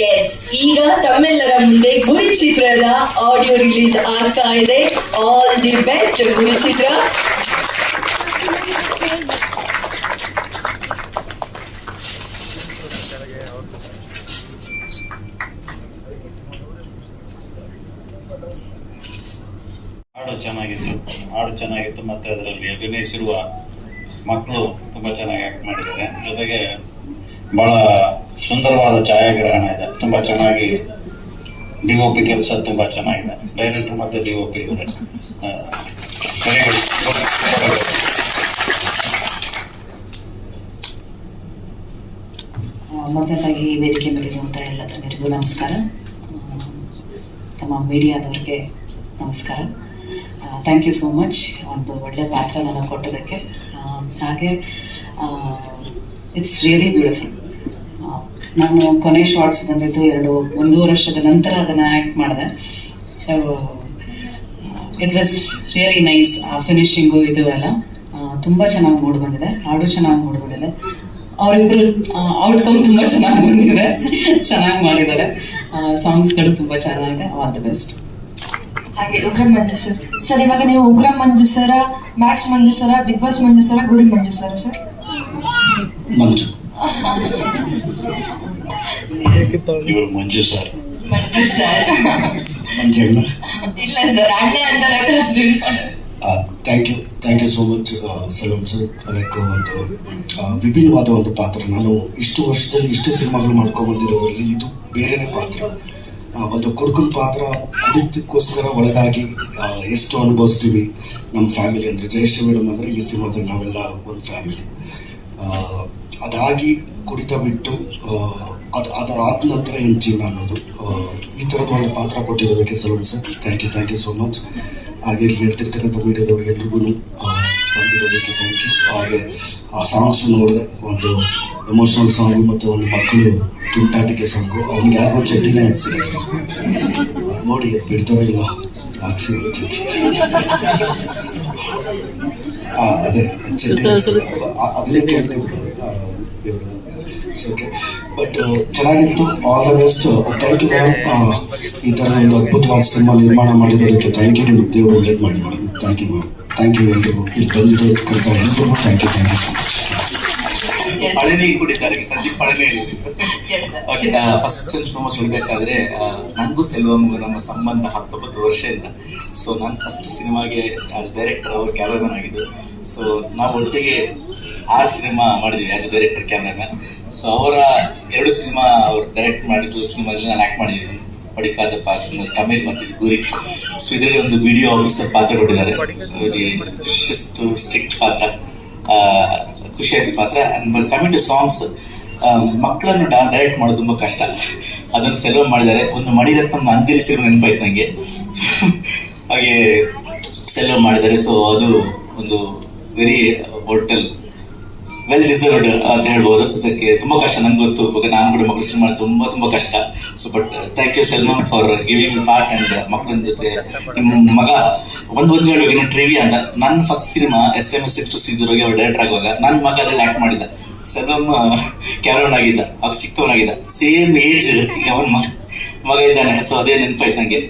S, ಈಗ ತಮ್ಮೆಲ್ಲರ ಮುಂದೆ ಗುರಿ ಚಿತ್ರದ ಆಡಿಯೋ ರಿಲೀಸ್ ಆಗ್ತಾ ಇದೆ. ಆಲ್ ದಿ ಬೆಸ್ಟ್ ಗುರಿ ಚಿತ್ರ. ಹಾಡು ಚೆನ್ನಾಗಿತ್ತು ಮತ್ತೆ ಅದರಲ್ಲಿ ಅಭಿನಯಿಸಿರುವ ಮಕ್ಕಳು ತುಂಬಾ ಚೆನ್ನಾಗಿ ಆಕ್ಟ್ ಮಾಡಿದ್ದಾರೆ. ಜೊತೆಗೆ ಬಹಳ ಸುಂದರವಾದ ಛಾಯಾಗ್ರಹಣ ಇದೆ, ತುಂಬಾ ಚೆನ್ನಾಗಿ DOP ಕೆಲಸ ತುಂಬಾ ಚೆನ್ನಾಗಿದೆ. ಡೈರೆಕ್ಟರ್ ಮತ್ತೆ DOP ಇವರೇ ವೆರಿ ಗುಡ್. ಮೊದಲನೇದಾಗಿ ವೇದಿಕೆ ಮೇಲಿರುವಂಥ ಎಲ್ಲ ತನ್ನರಿಗೂ ನಮಸ್ಕಾರ. ತಮ್ಮ ಮೀಡಿಯಾದವ್ರಿಗೆ ನಮಸ್ಕಾರ. ಥ್ಯಾಂಕ್ ಯು ಸೋ ಮಚ್ ಒಂದು ಒಳ್ಳೆಯ ಪಾತ್ರ ನನಗೆ ಕೊಟ್ಟೋದಕ್ಕೆ. ಹಾಗೆ ಇಟ್ಸ್ ರಿಯಲಿ ಬ್ಯೂಟಿಫುಲ್. ನಾನು ಕೊನೆ ಶಾರ್ಟ್ಸ್ ಬಂದಿದ್ದು 1.5 ವರ್ಷದ ನಂತರ ಅದನ್ನು ಆ್ಯಕ್ಟ್ ಮಾಡಿದೆ. So it was really nice. ಆ ಫಿನಿಶಿಂಗು ಇದು ಎಲ್ಲ ತುಂಬ ಚೆನ್ನಾಗಿ ಮೂಡಿ ಬಂದಿದೆ. ಹಾಡು ಚೆನ್ನಾಗಿ ಮೂಡಿ ಬಂದಿದೆ. ಅವರಿಬ್ಬರು ಔಟ್ಕಮ್ ತುಂಬ ಚೆನ್ನಾಗಿ ಬಂದಿದೆ, ಚೆನ್ನಾಗಿ ಮಾಡಿದ್ದಾರೆ. ಸಾಂಗ್ಸ್ಗಳು ತುಂಬ ಚೆನ್ನಾಗಿದೆ. All the best. ಹಾಗೆ ಉಗ್ರಂ ಮಂಜು ಸರ್, ಇವಾಗ ನೀವು Ugram Manju sir, Max Manju sir, Bigg Boss Manju sir, ಗುರಿ ಮಂಜು ಸರ ಸರ್? ಮಂಜು ಇವರು ಮಂಜು ಸರ್. ಮಂಜು ಸರ್ ಇಲ್ಲ ಸರ್, ಅಣ್ಣ ಅಂತಾರೆ. ಥ್ಯಾಂಕ್ ಯು ಸೋ ಮಚ್ ಸಲೂನ್ ಸರ್. ಲೈಕ್ ಒಂದು ವಿಭಿನ್ನವಾದ ಒಂದು ಪಾತ್ರ. ನಾನು ಇಷ್ಟು ವರ್ಷದಲ್ಲಿ ಇಷ್ಟು ಸಿನಿಮಾಗಳು ಮಾಡ್ಕೊಂಡ್ಬಂದಿರೋದ್ರಲ್ಲಿ ಇದು ಬೇರೆನೇ ಪಾತ್ರ. ಒಂದು ಕುಡುಕನ ಪಾತ್ರ, ಕುಡಿತಕ್ಕೋಸ್ಕರ ಒಳಗಾಗಿ ಎಷ್ಟು ಅನುಭವಿಸ್ತೀವಿ ನಮ್ಮ ಫ್ಯಾಮಿಲಿ ಅಂದರೆ. ಜಯಶ್ರೀ ಮೇಡಮ್ ಅಂದರೆ ಈ ಸಿನಿಮಾದಲ್ಲಿ ನಾವೆಲ್ಲ ಒಂದು ಫ್ಯಾಮಿಲಿ. ಅದಾಗಿ ಕುಡಿತ ಬಿಟ್ಟು ಅದಾದ ನಂತರ ಏನು ಜೀವನ ಅನ್ನೋದು, ಈ ಥರದ ಒಂದು ಪಾತ್ರ ಕೊಟ್ಟಿರೋದಕ್ಕೆ ಸಲೂನ್ sir thank you so much. ಹಾಗೆ ಇಲ್ಲಿ ನಿಂತಿರ್ತಕ್ಕಂಥ ಮೀಡಿಯಾದವ್ರಿಗೆ ಎಲ್ರಿಗೂ ಬಂದಿರೋದಕ್ಕೆ ಥ್ಯಾಂಕ್ ಯು. ಹಾಗೆ ಆ ಸಾಂಗ್ಸು ನೋಡಿದೆ, ಒಂದು ಎಮೋಷ್ನಲ್ ಸಾಂಗು ಮತ್ತು ಒಂದು ಮಕ್ಕಳು ತುಂಟಾಟಿಕೆ ಸಾಂಗು. ಅವ್ನಿಗೆ ಯಾರಿಗೋ ಚಡ್ಡಿನೇ ಹಾಕ್ಸಿದೆ ಸರ್, ನೋಡಿ ಬಿಡ್ತಾರೋ ಇಲ್ಲ ಹಾಕ್ಸಿ. ಅದೇ ಅದನ್ನೇ ಕೇಳ್ತಿದ್ರು ಇವರು. ಓಕೆ, ಬಟ್ ಚೆನ್ನಾಗಿತ್ತು. All the best. Thank you ma'am. ಈ ಥರ ಒಂದು ಅದ್ಭುತವಾದ ಸಿನಿಮಾ ನಿರ್ಮಾಣ ಮಾಡಿರೋದಕ್ಕೆ ಥ್ಯಾಂಕ್ ಯು. ನಿಮ್ಮ ದೇವರು ಒಳ್ಳೇದು ಮಾಡಿ madam. Thank you ma'am. Thank you ಎಲ್ರಿಗೂ. ಇಲ್ಲಿ ಬಂದಿರೋದಕ್ಕಂತ ಎಲ್ರಿಗೂ thank you so much. Palani ಕುಡಿತಾರೆ Sandeep Palani. First and foremost ಹೇಳಬೇಕಾದ್ರೆ ನನಗೂ ಸೆಲ್ವಂಗೂ ನಮ್ಮ ಸಂಬಂಧ 19 ವರ್ಷದಿಂದ. ಸೊ ನಾನು ಫಸ್ಟ್ ಸಿನಿಮಾಗೆ ಆಸ್ ಡೈರೆಕ್ಟರ್, ಅವರು ಕ್ಯಾಮ್ರಾಮನ್ ಆಗಿದ್ದು. ಸೊ ನಾವು ಒಟ್ಟಿಗೆ 6 ಸಿನಿಮಾ ಮಾಡಿದ್ವಿ as A director, cameraman. So ಅವರ 2 ಸಿನಿಮಾ ಅವ್ರು ಡೈರೆಕ್ಟ್ ಮಾಡಿದ್ದು ಸಿನಿಮಾದಲ್ಲಿ ನಾನು ಆ್ಯಕ್ಟ್ ಮಾಡಿದ್ದೀನಿ. ಪಡಿಕಾದ ಪಾತ್ರ ತಮಿಳ್ ಮತ್ತು ಗುರಿ. ಸೊ ಇದರಲ್ಲಿ ಒಂದು ವಿಡಿಯೋ ಆಫೀಸರ್ ಪಾತ್ರ ಕೊಟ್ಟಿದ್ದಾರೆ. ಶಿಸ್ತು ಸ್ಟ್ರಿಕ್ಟ್ ಪಾತ್ರ, ಖುಷಿ ಆಯ್ತು ಪಾತ್ರ. ಬಟ್ ಕಮಿಂಗ್ ಟು ಸಾಂಗ್ಸ್, ಮಕ್ಕಳನ್ನು ಡೈರೆಕ್ಟ್ ಮಾಡೋದು ತುಂಬ ಕಷ್ಟ. ಅದನ್ನು ಸೆಲ್ವ ಮಾಡಿದ್ದಾರೆ. ಒಂದು ಮಣಿರತ್ನ ಅಂಜಲಿ ಸಿನಿಮಾ ನೆನಪಾಯ್ತು ನನಗೆ. ಹಾಗೆ ಸೆಲ್ವ ಮಾಡಿದ್ದಾರೆ. ಸೊ ಅದು ಒಂದು ವೆರಿ ಹೋಟೆಲ್ ವೆಲ್ ಡಿಸರ್ವ್ಡ್ ಅಂತ ಹೇಳ್ಬೋದು. ಅದಕ್ಕೆ ತುಂಬ ಕಷ್ಟ, ನಂಗೆ ಗೊತ್ತು. ಇವಾಗ ನಾನು ಕೂಡ ಮಕ್ಕಳು ಸಿನಿಮಾ ತುಂಬ ಕಷ್ಟ. So but thank you Salman for giving part and ಮಕ್ಕಳ ಜೊತೆ. ನಿಮ್ಮ ಮಗ ಒಂದು ಹೇಳುವಾಗ ಇನ್ನು ಟ್ರಿವಿ ಅಂತ, ನನ್ನ ಫಸ್ಟ್ ಸಿನಿಮಾ SMS 6260 ಅವ್ರು ಡೈರೆಕ್ಟರ್ ಆಗುವಾಗ ನನ್ನ ಮಗ ಅದರಲ್ಲಿ ಆ್ಯಕ್ಟ್ ಮಾಡಿದ್ದ. ಸಲ್ಮಾನ್ ಕ್ಯಾರವನ್ ಆಗಿದ್ದ, ಅವಾಗ ಚಿಕ್ಕವನಾಗಿದ್ದ. ಸೇಮ್ ಏಜ್ ಅವನ ಮಗ ಇದ್ದಾನೆ. ಸೊ ಅದೇ ನೆನಪಾಯ್ತು ನನಗೆ.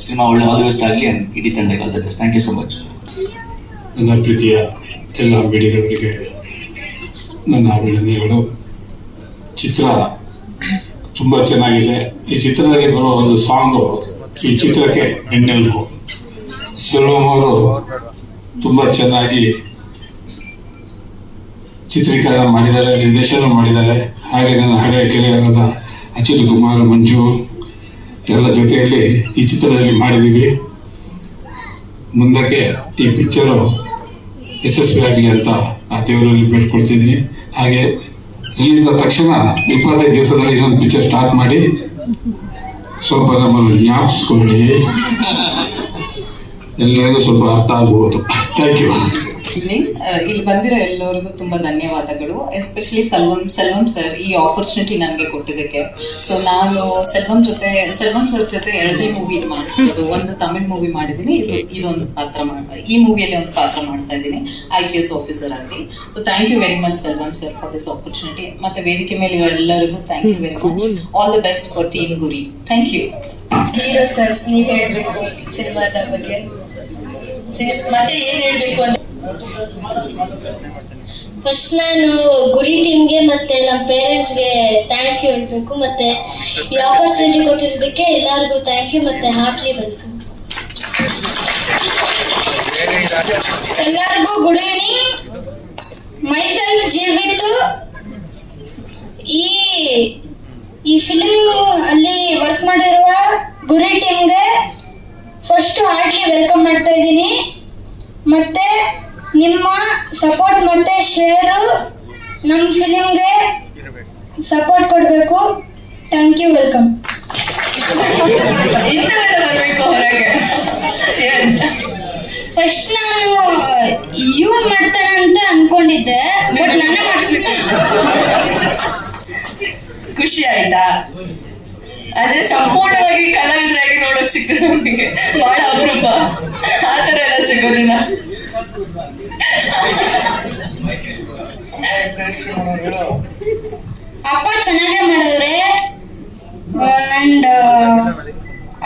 ಸಿನಿಮಾ ಒಳ್ಳೆ ಆಲ್ ದಿ ಬೆಸ್ಟ್ ಆಗಲಿ ಆ್ಯಂಡ್ ಇಡೀ ತಂಡಕ್ಕೆ all the best. Thank you so much. ನನ್ನ ಪ್ರೀತಿಯ ಎಲ್ಲ ಮೀಡಿಯಾದವರಿಗೆ ನನ್ನ ಅಭಿನಂದನೆಗಳು. ಚಿತ್ರ ತುಂಬ ಚೆನ್ನಾಗಿದೆ. ಈ ಚಿತ್ರದಲ್ಲಿ ಬರುವ ಒಂದು ಸಾಂಗು ಈ ಚಿತ್ರಕ್ಕೆ ಬೆನ್ನೆಲುಬು. ಸೆಲ್ವಂ ಅವರು ತುಂಬ ಚೆನ್ನಾಗಿ ಚಿತ್ರೀಕರಣ ಮಾಡಿದ್ದಾರೆ, ನಿರ್ದೇಶನ ಮಾಡಿದ್ದಾರೆ. ಹಾಗೆ ನನ್ನ ಹಳೆಯ ಗೆಳೆಯರಾದ ಅಚ್ಯುತ್ ಕುಮಾರ್, ಮಂಜು ಎಲ್ಲ ಜೊತೆಯಲ್ಲಿ ಈ ಚಿತ್ರದಲ್ಲಿ ಮಾಡಿದ್ದೀವಿ. ಮುಂದಕ್ಕೆ ಈ ಪಿಕ್ಚರು ಯಶಸ್ವಿ ಆಗಲಿ ಅಂತ ಆ ದೇವರಲ್ಲಿ ಬೇಡ್ಕೊಳ್ತಿದ್ದೀನಿ. ಹಾಗೆ ರಿಲೀಸ್ ಆದ ತಕ್ಷಣ 25 ದಿವಸದಲ್ಲಿ ಇನ್ನೊಂದು ಪಿಕ್ಚರ್ ಸ್ಟಾರ್ಟ್ ಮಾಡಿ ಸ್ವಲ್ಪ ನಮ್ಮನ್ನು ಜ್ಞಾಪಿಸ್ಕೊಳ್ಳಿ, ಎಲ್ಲರಿಗೂ ಸ್ವಲ್ಪ ಅರ್ಥ ಆಗ್ಬೋದು. Thank you. ಈವ್ನಿಂಗ್ ಇಲ್ಲಿ ಬಂದಿರೋ ಎಲ್ಲರಿಗೂ ತುಂಬಾ ಧನ್ಯವಾದಗಳು. ಎಸ್ಪೆಷಲಿ ಸೆಲ್ವಂ ಸರ್ ಈ ಆಪರ್ಚುನಿಟಿ ನನಗೆ ಕೊಟ್ಟಿದ್ದಕ್ಕೆ. ಸೊ ನಾನು ಸೆಲ್ವಂ ಸರ್ ಜೊತೆ 2 ಮೂವಿ ಮಾಡಿರೋದು. ಒಂದು ತಮಿಳ್ ಮೂವಿ ಮಾಡಿದ್ದೀನಿ, ಇದೊಂದು ಪಾತ್ರ ಈ ಮೂವಿಯಲ್ಲಿ ಒಂದು ಪಾತ್ರ ಮಾಡ್ತಾ ಇದ್ದೀನಿ IPS ಆಫೀಸರ್ ಆಗಿ. So thank you very much Selvam sir for this opportunity. ಮತ್ತೆ ವೇದಿಕೆ ಮೇಲೆ ಎಲ್ಲರಿಗೂ thank you very much. All the best for team Guri. Thank you. Hero sirs ನೀವ್ ಹೇಳ್ಬೇಕು ಸಿನಿಮಾದ ಬಗ್ಗೆ, ಮತ್ತೆ ಏನ್ ಹೇಳ್ಬೇಕು ಅಂತ. ಫಸ್ಟ್ ನಾನು ಗುರಿ ಟೀಮ್ಗೆ ಮತ್ತೆ ನಮ್ಮ ಪೇರೆಂಟ್ಸ್ಗೆ ಥ್ಯಾಂಕ್ ಯು ಹೇಳ್ಬೇಕು. ಮತ್ತೆ ಈ ಆಪರ್ಚುನಿಟಿ ಕೊಟ್ಟಿರೋದಕ್ಕೆ ಎಲ್ಲರಿಗೂ ಥ್ಯಾಂಕ್ ಯು. ಮತ್ತೆ ಹಾರ್ಟ್ಲಿ ವೆಲ್ಕಮ್. ಎಲ್ಲರಿಗೂ ಗುಡ್ ಈವ್ನಿಂಗ್. ಮೈಸೆಲ್ಫ್ ಜೀವಿತ್ತು. ಈ ಫಿಲ್ಮ್ ಅಲ್ಲಿ ವರ್ಕ್ ಮಾಡಿರುವ ಗುರಿ ಟೀಮ್ಗೆ ಫಸ್ಟ್ ಹಾರ್ಟ್ಲಿ ವೆಲ್ಕಮ್ ಮಾಡ್ತಾ ಇದ್ದೀನಿ. ಮತ್ತೆ ನಿಮ್ಮ ಸಪೋರ್ಟ್ ಮತ್ತೆ ಶೇರು ನಮ್ಮ ಫಿಲ್ಮ್ಗೆ ಸಪೋರ್ಟ್ ಕೊಡಬೇಕು. Thank you, welcome. ಫಸ್ಟ್ ನಾನು ಇವನ್ ಮಾಡ್ತಾನೆ ಅಂತ ಅನ್ಕೊಂಡಿದ್ದೆ, ಬಟ್ ನಾನೇ ಮಾಡಿಸ್ಬಿಟ್ಟೆ. ಖುಷಿ ಆಯ್ತಾ? ಅದೇ ಸಂಪೂರ್ಣವಾಗಿ ಕಲಾವಿದರಾಗಿ ನೋಡೋಕ್ ಸಿಗ್ತದೆ ನಮಗೆ, ಬಹಳ ಅಪರೂಪ. ಆ ತರ ಎಲ್ಲ ಸಿಗೋದಿಲ್ಲ. ಅಪ್ಪ ಚೆನ್ನಾಗೇ ಮಾಡಿದ್ರೆ ಅಂಡ್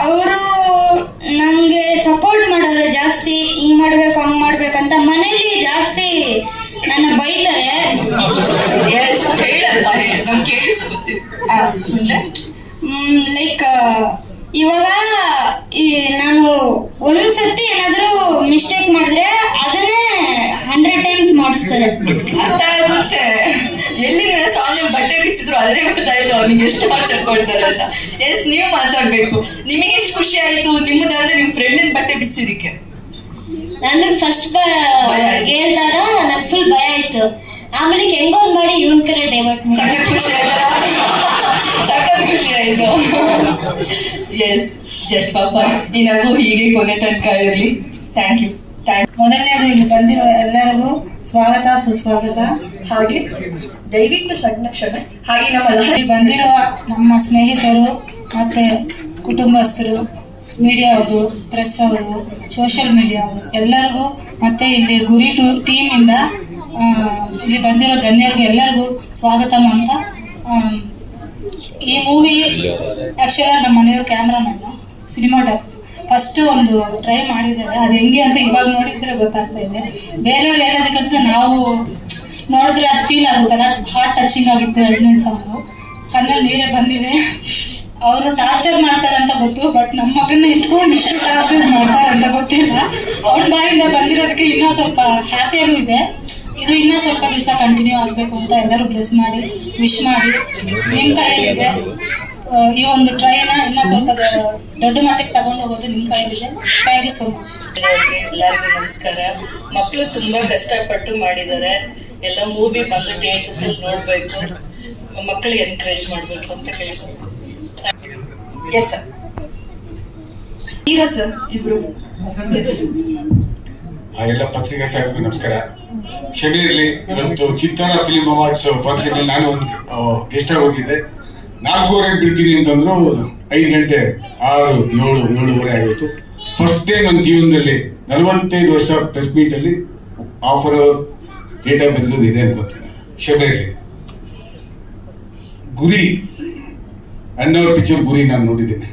ಅವರು ನಂಗೆ ಸಪೋರ್ಟ್ ಮಾಡೋರೆ ಜಾಸ್ತಿ. ಹಿಂಗ್ ಮಾಡ್ಬೇಕು ಹಂಗ್ ಮಾಡ್ಬೇಕಂತ ಮನೇಲಿ ಜಾಸ್ತಿ ನನ್ನ ಬೈತಾರೆ. ಹೇಳಂತ ನಮ್ ಕೇಳಿಸ್ಕೊತೀವಿ. ಲೈಕ್ ಇವಾಗ ನಾನು ಒಂದ್ಸತಿ ಏನಾದ್ರೂ ಮಿಸ್ಟೇಕ್ ಮಾಡಿದ್ರೆ ಅದನ್ನೇ 100 times ಮಾಡಿಸ್ತಾರೆ. ಅರ್ಥ ಆಗುತ್ತೆ. ಎಲ್ಲಿ ಸಾಂಗ್ ಬಟ್ಟೆ ಬಿಚ್ಚಿದ್ರು ಅಲ್ಲೇ ಗೊತ್ತಾಯ್ತು ಅವ್ನಿಗೆ ಎಷ್ಟು ಟಾರ್ಚರ್ ಕೊಡ್ತಾರೆ ಅಂತ. ಎಸ್, ನೀವು ಮಾತಾಡ್ಬೇಕು. ನಿಮಗೆ ಎಷ್ಟು ಖುಷಿ ಆಯ್ತು ನಿಮ್ಮದಾದ್ರೆ ನಿಮ್ ಫ್ರೆಂಡಿನ ಬಟ್ಟೆ ಬಿಚ್ಚಿದಕ್ಕೆ? ನನಗೆ ಫಸ್ಟ್ ಹೇಳ್ದಾಗ ನಂಗೆ ಫುಲ್ ಭಯ ಆಯ್ತು. ಆಮೇಲೆ ಹೆಂಗೊಂದ್ ಮಾಡಿ ಇವನ್ ಕಡೆ ಡೈವರ್ಟ್ ಮಾಡಿ ಸಖತ್ ಖುಷಿ ಆಯ್ತಾ? ಸಖತ್ ಖುಷಿ ಆಯ್ತು. ಎಸ್, ಜಸ್ಟ್ ಪಾಪ ಈ ನಗು ಹೀಗೆ ಕೊನೆ ತನಕ ಇರ್ಲಿ. Thank you. ಮೊದಲನೇದು ಇಲ್ಲಿ ಬಂದಿರೋ ಎಲ್ಲರಿಗೂ ಸ್ವಾಗತ ಸುಸ್ವಾಗತ. ಹಾಗೆ ದಯವಿಟ್ಟು ಸಣ್ಣ ಕ್ಷಮೆ. ಹಾಗೆ ಇಲ್ಲಿ ಬಂದಿರೋ ನಮ್ಮ ಸ್ನೇಹಿತರು ಮತ್ತೆ ಕುಟುಂಬಸ್ಥರು, ಮೀಡಿಯಾ ಅವರು, ಪ್ರೆಸ್ ಅವರು, ಸೋಷಿಯಲ್ ಮೀಡಿಯಾ ಅವರು ಎಲ್ಲರಿಗೂ, ಮತ್ತೆ ಇಲ್ಲಿ ಗುರಿ ಟೀಮ್ ಇಂದ ಇಲ್ಲಿ ಬಂದಿರೋ ಗಣ್ಯರಿಗೂ ಎಲ್ಲರಿಗೂ ಸ್ವಾಗತ ಅಂತ. ಈ ಮೂವಿ ಆಕ್ಚುಲಿ ನಮ್ಮ ಮನೆಯವ್ರ ಕ್ಯಾಮ್ರಾಮನ್ನು ಸಿನಿಮಾಟೋಗ್ರಫರ್ ಫಸ್ಟ್ ಒಂದು ಟ್ರೈ ಮಾಡಿದ್ದಾರೆ. ಅದು ಹೆಂಗೆ ಅಂತ ಇವಾಗ ನೋಡಿದ್ರೆ ಗೊತ್ತಾಗ್ತಾ ಇದೆ. ಬೇರೆಯವ್ರು ಹೇಳೋದಕ್ಕಿಂತ ನಾವು ನೋಡಿದ್ರೆ ಅದು ಫೀಲ್ ಆಗುತ್ತಲ್ಲ, ಹಾರ್ಟ್ ಟಚಿಂಗ್ ಆಗಿತ್ತು. 2ನೇ ಸಾಂಗು ಕಣ್ಣಲ್ಲಿ ನೀರೇ ಬಂದಿದೆ. ಅವರು ಟಾರ್ಚರ್ ಮಾಡ್ತಾರೆ ಅಂತ ಗೊತ್ತು, ಬಟ್ ನಮ್ಮ ಮಗನ್ನ ಇಟ್ಕೊಂಡು ಇಷ್ಟು ಟಾರ್ಚರ್ ಮಾಡ್ತಾರೆ ಅಂತ ಗೊತ್ತಿಲ್ಲ. ಅವನ ಬಾಯಿಂದ ಬಂದಿರೋದಕ್ಕೆ ಇನ್ನೂ ಸ್ವಲ್ಪ ಹ್ಯಾಪಿಯಾಗೂ ಇದೆ. ಇದು ಇನ್ನೂ ಸ್ವಲ್ಪ ದಿವಸ ಕಂಟಿನ್ಯೂ ಆಗಬೇಕು ಅಂತ ಎಲ್ಲರೂ ಬ್ಲೆಸ್ ಮಾಡಿ ವಿಶ್ ಮಾಡಿ. ನಿಮ್ಮ ಕೈಯಲ್ಲಿದೆ ಈ ಒಂದು ಟ್ರೈನ ಇನ್ನೂ ಸ್ವಲ್ಪ ದೊಡ್ಡ ಮಟ್ಟಕ್ಕೆ ತಗೊಂಡು ಹೋಗೋದು ನಿಮ್ಮ ಕೈಯಲ್ಲಿದೆ. Thank you so much. ಎಲ್ಲರಿಗೂ ನಮಸ್ಕಾರ. ಮಕ್ಕಳು ತುಂಬಾ ಕಷ್ಟಪಟ್ಟು ಮಾಡಿದ್ದಾರೆ. ಎಲ್ಲ ಮೂವಿ ಬಂದು ಥಿಯೇಟರ್ಸ್ ಅಲ್ಲಿ ನೋಡ್ಬೇಕು, ಮಕ್ಕಳಿಗೆ ಎನ್ಕರೇಜ್ ಮಾಡ್ಬೇಕು ಅಂತ ಕೇಳ್ಬೋದು. Yes sir. ಹೀರೋ ಸರ್ ಇಬ್ರು. ಎಸ್, ಎಲ್ಲ ಪತ್ರಿಕಾ ಸಾಹೇಬ್ರಿಗೂ ನಮಸ್ಕಾರ. ಕ್ಷಮೆ ಇರಲಿ, ಇವತ್ತು ಚಿತ್ತಾರ ಫಿಲ್ಮ್ ಅವಾರ್ಡ್ಸ್ ಫಂಕ್ಷನ್ ಅಲ್ಲಿ ನಾನು ಒಂದು ಗೆಸ್ಟ್ ಆಗಿ ಹೋಗಿದ್ದೆ. 4:30 ಬಿಡ್ತೀನಿ ಅಂತಂದ್ರು. 5 ಗಂಟೆ 6, 7, 7:30 ಆಗೋಯ್ತು. ಫಸ್ಟ್ ಟೈಮ್ ನನ್ನ ಜೀವನದಲ್ಲಿ 45 ವರ್ಷ ಪ್ರೆಸ್ ಮೀಟ್ ಅಲ್ಲಿ ಆಫರ್ ಡೇಟಾ ಬಂದಿರೋದು ಇದೆ ಅನ್ಕೋತೀನಿ. ಕ್ಷಮೆ ಇರಲಿ. ಗುರಿ ಅಣ್ಣವ್ರ ಪಿಕ್ಚರ್ ಗುರಿ ನಾನು ನೋಡಿದ್ದೇನೆ.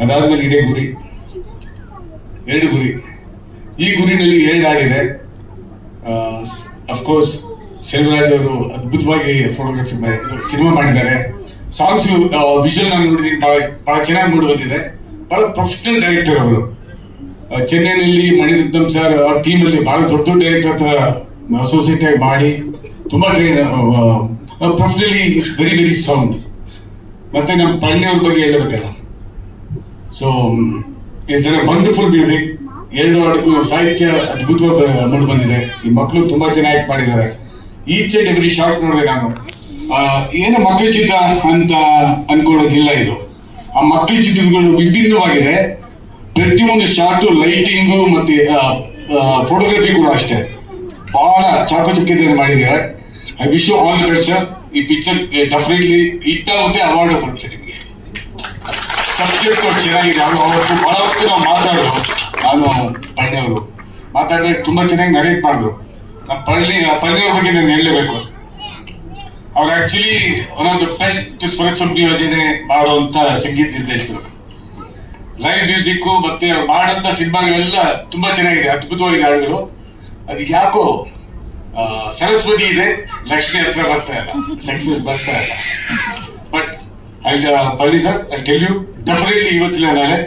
ಅದಾದ್ಮೇಲೆ ಇದೇ ಗುರಿ, 2 ಗುರಿ. ಈ ಗುರಿನಲ್ಲಿ 2 ಹಾಡಿದೆ. ಅಫ್ಕೋರ್ಸ್ ಸೆಲ್ವರಾಜ್ ಅವರು ಅದ್ಭುತವಾಗಿ ಫೋಟೋಗ್ರಫಿ ಸಿನಿಮಾ ಮಾಡಿದ್ದಾರೆ. ಸಾಂಗ್ಸ್ ವಿಜುವಲ್ ನಾನು ನೋಡಿದ್ದೀನಿ, ಬಹಳ ಚೆನ್ನಾಗಿ ಮೂಡಿ ಬಂದಿದೆ. ಬಹಳ ಪ್ರೊಫೆಷನಲ್ ಡೈರೆಕ್ಟರ್ ಅವರು. ಚೆನ್ನೈನಲ್ಲಿ ಮಣಿರತ್ನಂ ಸರ್ ಅವ್ರ ಟೀಮಲ್ಲಿ ಬಹಳ ದೊಡ್ಡ ಡೈರೆಕ್ಟರ್ ಅಸೋಸಿಯೇಟ್ ಆಗಿ ಮಾಡಿ ತುಂಬಾ professionally it's very very sound. ಮತ್ತೆ ನಮ್ಮ ಪಳ್ಳಿಯವ್ರ ಬಗ್ಗೆ ಹೇಳಬೇಕಲ್ಲ. So it's a wonderful music. 2 ಹಾಡಿಗೂ ಸಾಹಿತ್ಯ ಅದ್ಭುತವಾಗಿ ಮೂಡಿ ಬಂದಿದೆ. ಈ ಮಕ್ಕಳು ತುಂಬಾ ಚೆನ್ನಾಗಿ ಮಾಡಿದ್ದಾರೆ. ಈಚ್ ಅಂಡ್ ಎವ್ರಿ ಶಾರ್ಟ್ ನೋಡಿದೆ ನಾನು. ಏನು ಮಕ್ಕಳ ಚಿತ್ರ ಅಂತ ಅನ್ಕೊಳ್ಳೋದಿಲ್ಲ. ಇದು ಆ ಮಕ್ಕಳ ಚಿತ್ರಗಳು ವಿಭಿನ್ನವಾಗಿದೆ. ಪ್ರತಿಯೊಂದು ಶಾರ್ಟು, ಲೈಟಿಂಗು ಮತ್ತೆ ಫೋಟೋಗ್ರಫಿ ಕೂಡ ಅಷ್ಟೇ ಬಹಳ ಚಾಕಚಕ್ಯತೆಯನ್ನು ಮಾಡಿದ್ದಾರೆ. I wish you all the best sir. ಈ ಪಿಕ್ಚರ್ ಡೆಫಿನೆಟ್ಲಿ ಹಿಟ್ ಆಗುತ್ತೆ, ಅವಾರ್ಡ್ ಬರುತ್ತೆ ನಿಮಗೆ. ಸಬ್ಜೆಕ್ಟ್ ಚೆನ್ನಾಗಿದೆ. ಅವತ್ತು ಬಹಳ ಹೊತ್ತು ನಾವು ಮಾತಾಡೋದು, ನಾನು ಪಳ್ಳಿಯವರು ಮಾತಾಡಿದ್ರೆ ತುಂಬಾ ಚೆನ್ನಾಗಿ ನರೇಟ್ ಮಾಡಿದ್ರು. ನಮ್ಮ ಪಳ್ಳಿಯವ್ರ ಬಗ್ಗೆ ನಾನು ಹೇಳಲೇಬೇಕು. ಅವ್ರು actually one of the best ಸ್ವರಸಂಬಿ ಯೋಜನೆ ಮಾಡುವಂತ ಸಂಗೀತ ನಿರ್ದೇಶಕರು. ಲೈವ್ ಮ್ಯೂಸಿಕ್ ಮತ್ತೆ ಅವ್ರು ಮಾಡುವಂತ ಸಿನಿಮಾಗಳೆಲ್ಲ ತುಂಬಾ ಚೆನ್ನಾಗಿದೆ, ಅದ್ಭುತವಾಗಿದೆ ಹಾಡುಗಳು. ಅದು ಯಾಕೋ ಸರಸ್ವತಿ ಇದೆ, ಲಕ್ಷ್ಮಿ ಹತ್ರ ಬರ್ತಾ ಇಲ್ಲ, ಸಕ್ಸಸ್ ಬರ್ತಾ ಇಲ್ಲ. But Palli sir, I tell you definitely ಇವತ್ತಿಲ್ಲ ನಾಳೆ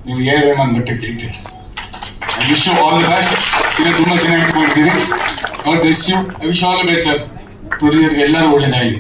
ನೀವು ಎ ರೆಹಮಾನ್ ಮಟ್ಟಕ್ಕೆ ಗೆಲ್ತೀರಿ. I wish you all the best. ಇದು ತುಂಬಾ ಚೆನ್ನಾಗಿ ಮಾಡ್ತೀರಿ. God bless you. I wish all the best, sir. ಪ್ರೊಡ್ಯೂಸರ್ಗೆ ಎಲ್ಲರೂ ಒಳ್ಳೆಯದಾಗಲಿ.